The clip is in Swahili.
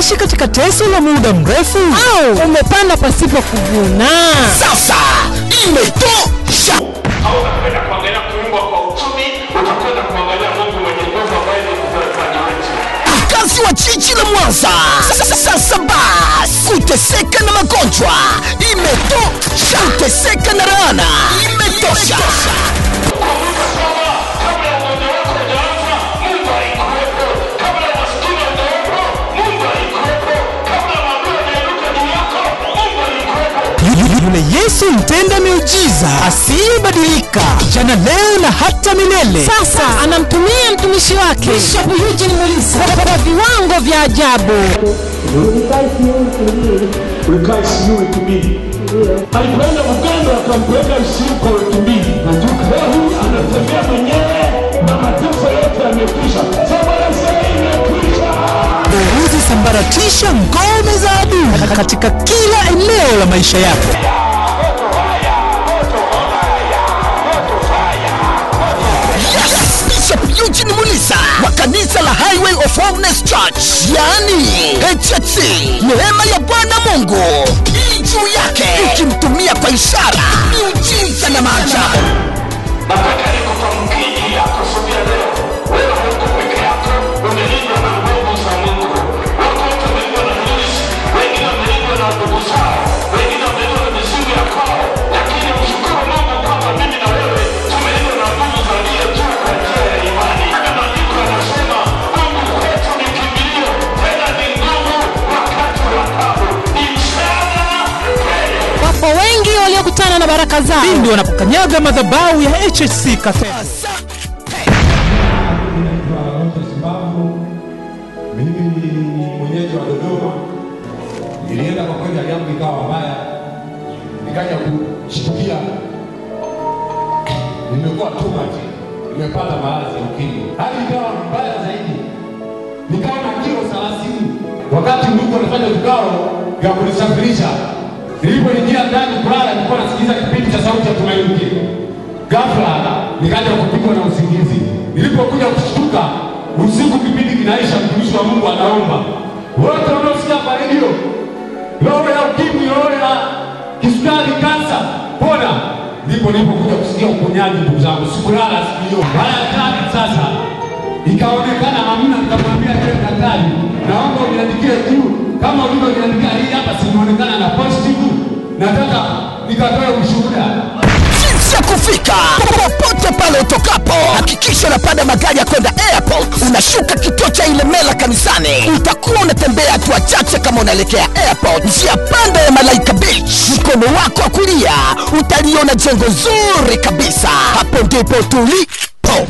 Unaishi katika teso la muda mrefu au umepanda pasipo kuvuna? Sasa imetosha. Au unapenda kuangalia kuimbwa kwa uchumi, utakwenda kuangalia Mungu mwenye nguvu ambaye ni mfalme wetu. Mkazi wa jiji la Mwanza, sasa basi kuteseka na magonjwa imetosha. Kuteseka na laana imetosha. Yule Yesu mtenda miujiza asiyebadilika, jana leo na hata milele, sasa anamtumia mtumishi wake Bishop Eugene Mulisa kwa viwango vya ajabu. Alikwenda Uganda akampeleka usiku kwa wiki mbili. Leo anatembea mwenyewe na mateso yote yamekwisha. Sambaratisha ngome za adui katika kila eneo la maisha yako. Yes, Bishop Eugene Mulisa wa kanisa la Highway of Holiness Church, yani HHC. Neema ya Bwana Mungu juu yake, ukimtumia kwa ishara, miujiza na maajabu. Nataka nikutamkie yako subia leo. Wewe huko peke yako, umelindwa na nguvu za Mungu. Wako wamelindwa na polisi, wengine wamelindwa na ndugu zao, wengine wamelindwa na mizimu ya kwao. Lakini mshukuru Mungu kwamba mimi na wewe tumelindwa na nguvu za aliye juu kwa njia ya imani. Maandiko yanasema Mungu wetu ni kimbilio, tena ni nguvu wakati wa taabu. Ni msaada kweli. Wapo wengi waliokutana na baraka zao pindi wanapokanyaga madhabahu ya HHC Cathedral. Mimi ni mwenyeji wa Dodoma. Nilienda kwa kweli, hali yangu ikawa mbaya, nikaja kushtukia nimekuwa tumaji, nimepata maradhi ya ukimwi. Hali ikawa mbaya zaidi, nikawa na kilo 30. Wakati ndugu anafanya vikao vya kunisafirisha, nilipoingia ndani kulala, nilikuwa nasikiliza kipindi cha Sauti ya Tumaini. Ghafla nikaja kupigwa na usingizi. Nilipokuja kushtuka usiku, kipindi kinaisha, mtumishi wa Mungu anaomba, wote wanaosikia kwa redio, roho ya ukimwi, roho ya kisukari, kansa, pona. Ndipo nilipokuja kusikia uponyaji. Ndugu zangu, sikulala siku hiyo. Mara ya tatu sasa ikaonekana hamna. Nikamwambia yule daktari, naomba uniandikie juu kama ulivyoniandikia hii hapa, simuonekana na positive, nataka nikatoe ushuhuda. Jinsi ya kufika popote pale utokapo, hakikisha unapanda magari ya kwenda airport, unashuka kituo cha Ilemela kanisani. Utakuwa unatembea hatua chache kama unaelekea airport, njia panda ya Malaika Beach. Mkono wako wa kulia utaliona jengo zuri kabisa, hapo ndipo tulipo.